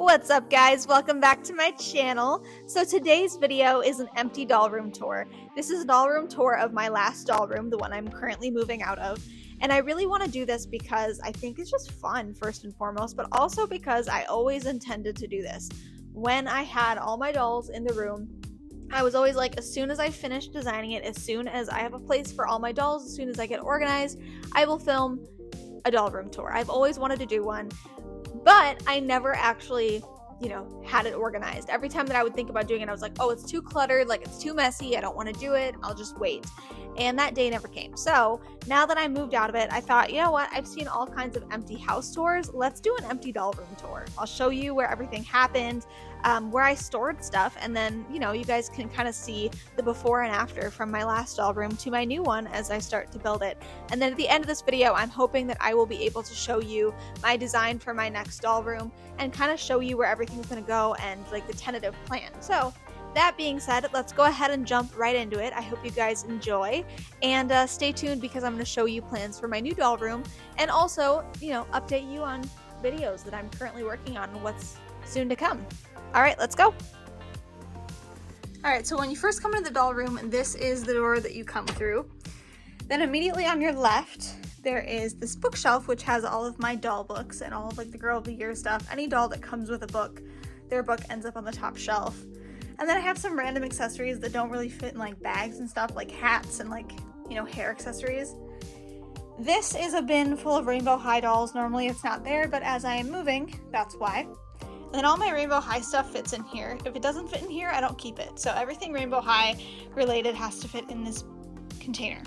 What's up, guys? Welcome back to my channel. So today's video is an empty doll room tour. This is a doll room tour of my last doll room, the one I'm currently moving out of. And I really want to do this because I think it's just fun, first and foremost, but also because I always intended to do this. When I had all my dolls in the room, I was always like, as soon as I finish designing it, as soon as I have a place for all my dolls, as soon as I get organized, I will film a doll room tour. I've always wanted to do one, but I never actually, had it organized. Every time that I would think about doing it, I was like, oh, it's too cluttered, like it's too messy, I don't want to do it, I'll just wait. And that day never came. So now that I moved out of it, I thought, you know what, I've seen all kinds of empty house tours. Let's do an empty doll room tour. I'll show you where everything happened, where I stored stuff, and then, you guys can kind of see the before and after from my last doll room to my new one as I start to build it. And then at the end of this video, I'm hoping that I will be able to show you my design for my next doll room and kind of show you where everything's going to go and like the tentative plan. So that being said, let's go ahead and jump right into it. I hope you guys enjoy, and stay tuned because I'm going to show you plans for my new doll room and also, update you on videos that I'm currently working on and what's soon to come. All right, let's go. All right, so when you first come into the doll room, this is the door that you come through. Then immediately on your left, there is this bookshelf, which has all of my doll books and all of like the Girl of the Year stuff. Any doll that comes with a book, their book ends up on the top shelf. And then I have some random accessories that don't really fit in like bags and stuff, like hats and like, hair accessories. This is a bin full of Rainbow High dolls. Normally it's not there, but as I am moving, that's why. And then all my Rainbow High stuff fits in here. If it doesn't fit in here, I don't keep it. So everything Rainbow High related has to fit in this container.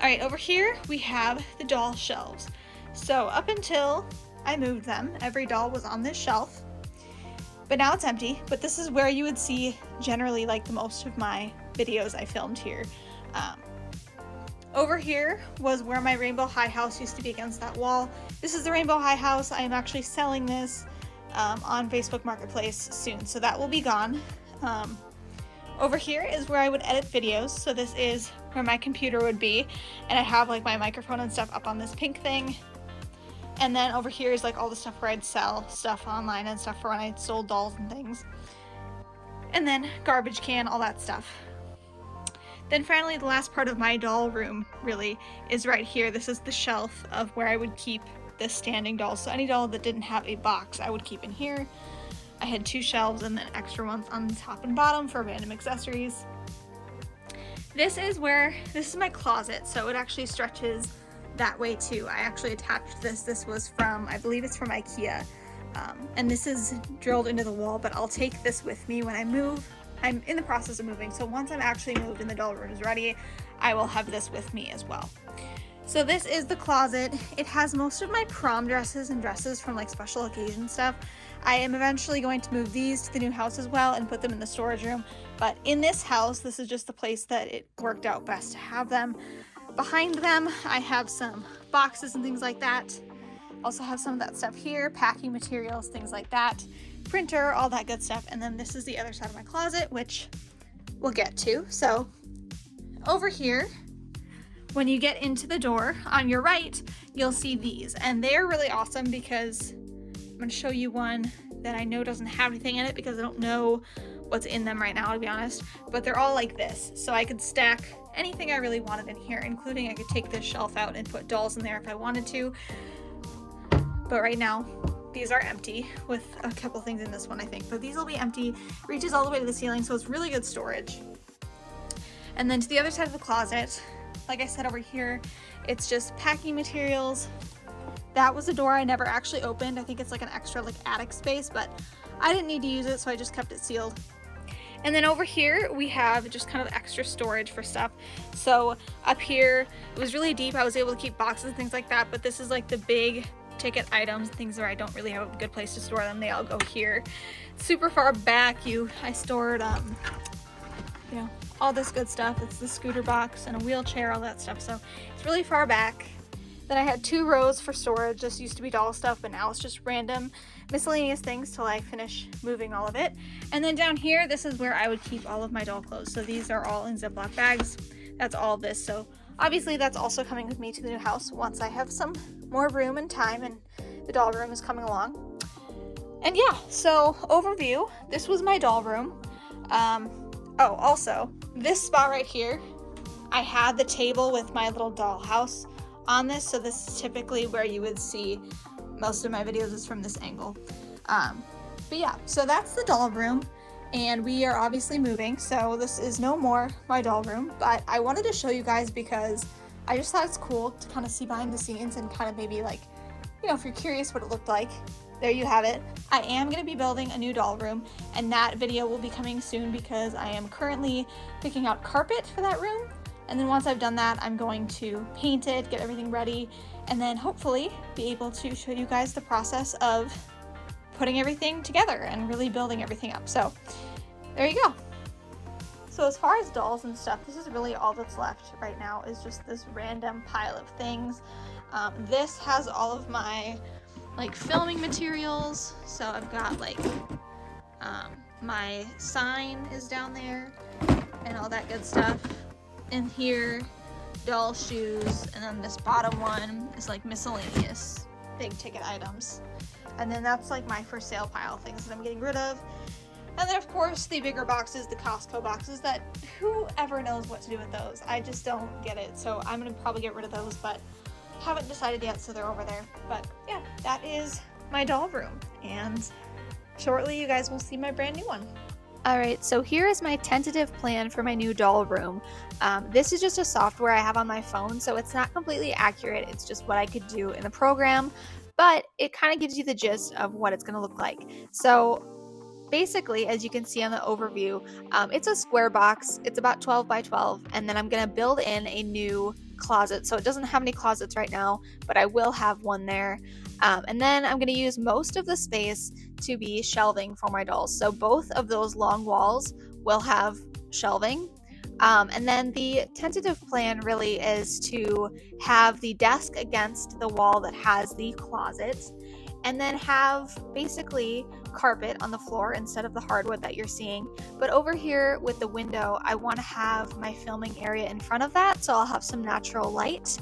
All right, over here we have the doll shelves. So up until I moved them, every doll was on this shelf. But now it's empty, but this is where you would see generally like the most of my videos I filmed here. Over here was where my Rainbow High house used to be against that wall. This is the Rainbow High house. I am actually selling this on Facebook Marketplace soon, so that will be gone. Over here is where I would edit videos, so this is where my computer would be, and I have like my microphone and stuff up on this pink thing. And then over here is like all the stuff where I'd sell stuff online and stuff for when I sold dolls and things. And then garbage can, all that stuff. Then finally, the last part of my doll room really is right here. This is the shelf of where I would keep the standing dolls. So any doll that didn't have a box, I would keep in here. I had 2 shelves and then extra ones on the top and bottom for random accessories. This is my closet, so it actually stretches that way too. I actually attached this. This was from, I believe it's from IKEA. And this is drilled into the wall, but I'll take this with me when I move. I'm in the process of moving, so once I'm actually moved and the doll room is ready, I will have this with me as well. So this is the closet. It has most of my prom dresses and dresses from like special occasion stuff. I am eventually going to move these to the new house as well and put them in the storage room. But in this house, this is just the place that it worked out best to have them. Behind them, I have some boxes and things like that. Also have some of that stuff here, packing materials, things like that, printer, all that good stuff. And then this is the other side of my closet, which we'll get to. So over here, when you get into the door on your right, you'll see these, and they're really awesome because I'm going to show you one that I know doesn't have anything in it because I don't know what's in them right now, to be honest, but they're all like this. So I could stack anything I really wanted in here, including I could take this shelf out and put dolls in there if I wanted to. But right now, these are empty with a couple things in this one, I think, but these will be empty. Reaches all the way to the ceiling, so it's really good storage. And then to the other side of the closet, like I said over here, it's just packing materials. That was a door I never actually opened. I think it's like an extra like attic space, but I didn't need to use it, so I just kept it sealed. And then over here we have just kind of extra storage for stuff. So up here, it was really deep. I was able to keep boxes and things like that, but this is like the big ticket items, things where I don't really have a good place to store them. They all go here. Super far back, I stored all this good stuff. It's the scooter box and a wheelchair, all that stuff. So it's really far back. Then I had 2 rows for storage. This used to be doll stuff, but now it's just random miscellaneous things till I finish moving all of it. And then down here, this is where I would keep all of my doll clothes. So these are all in Ziploc bags. That's all of this. So obviously that's also coming with me to the new house once I have some more room and time and the doll room is coming along. And yeah, so overview, this was my doll room. Also, this spot right here, I had the table with my little dollhouse on this, so this is typically where you would see most of my videos is from this angle. But yeah, so that's the doll room, and we are obviously moving, so this is no more my doll room, but I wanted to show you guys because I just thought it's cool to kind of see behind the scenes and kind of maybe like, you know, if you're curious what it looked like, there you have it. I am going to be building a new doll room, and that video will be coming soon because I am currently picking out carpet for that room. And then once I've done that, I'm going to paint it, get everything ready, and then hopefully be able to show you guys the process of putting everything together and really building everything up. So there you go. So as far as dolls and stuff, this is really all that's left right now is just this random pile of things. This has all of my like filming materials. So I've got like my sign is down there and all that good stuff. In here, doll shoes, and then this bottom one is like miscellaneous big ticket items. And then that's like my for sale pile, things that I'm getting rid of. And then of course the bigger boxes, the Costco boxes that whoever knows what to do with those. I just don't get it. So I'm gonna probably get rid of those, but haven't decided yet, so they're over there. But yeah, that is my doll room, and shortly you guys will see my brand new one. Alright, so here is my tentative plan for my new doll room. This is just a software I have on my phone, so it's not completely accurate. It's just what I could do in the program, but it kind of gives you the gist of what it's going to look like. So basically, as you can see on the overview, it's a square box. It's about 12 by 12, and then I'm going to build in a new closet. So it doesn't have any closets right now, but I will have one there. And then I'm going to use most of the space to be shelving for my dolls. So both of those long walls will have shelving. And then the tentative plan really is to have the desk against the wall that has the closet, and then have basically carpet on the floor instead of the hardwood that you're seeing. But over here with the window, I want to have my filming area in front of that, so I'll have some natural light.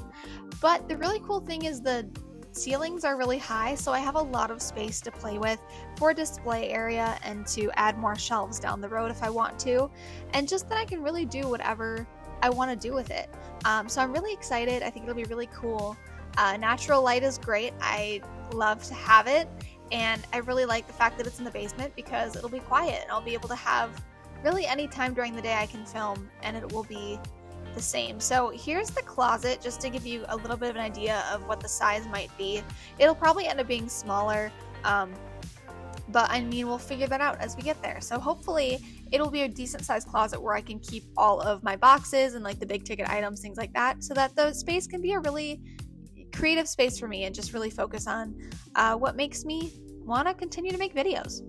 But the really cool thing is the ceilings are really high, so I have a lot of space to play with for a display area and to add more shelves down the road if I want to, and just that I can really do whatever I want to do with it. So I'm really excited. I think it'll be really cool. Natural light is great. I love to have it, and I really like the fact that it's in the basement because it'll be quiet and I'll be able to have really any time during the day I can film, and it will be the same. So here's the closet, just to give you a little bit of an idea of what the size might be. It'll probably end up being smaller, but I mean, we'll figure that out as we get there. So hopefully it'll be a decent sized closet where I can keep all of my boxes and like the big ticket items, things like that, so that the space can be a really creative space for me and just really focus on what makes me want to continue to make videos.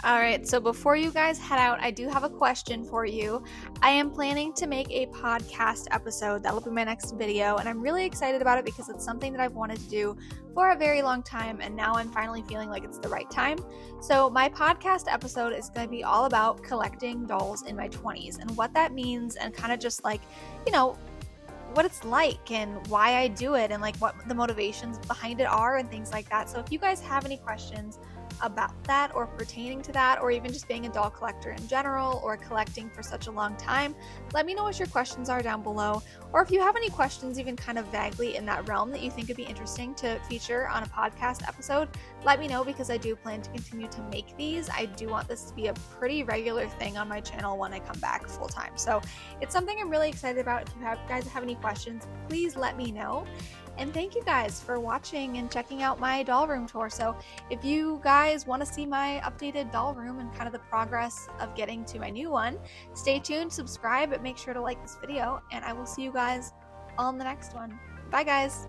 Alright, so before you guys head out, I do have a question for you. I am planning to make a podcast episode. That'll be my next video, and I'm really excited about it because it's something that I've wanted to do for a very long time, and now I'm finally feeling like it's the right time. So my podcast episode is going to be all about collecting dolls in my 20s and what that means, and kind of just like, you know, what it's like and why I do it and like what the motivations behind it are and things like that. So if you guys have any questions about that or pertaining to that, or even just being a doll collector in general or collecting for such a long time, let me know what your questions are down below. Or if you have any questions even kind of vaguely in that realm that you think would be interesting to feature on a podcast episode, let me know, because I do plan to continue to make these. I do want this to be a pretty regular thing on my channel when I come back full time. So it's something I'm really excited about. If you guys have any questions, please let me know. And thank you guys for watching and checking out my doll room tour. So if you guys want to see my updated doll room and kind of the progress of getting to my new one, stay tuned, subscribe, but make sure to like this video, and I will see you guys on the next one. Bye guys!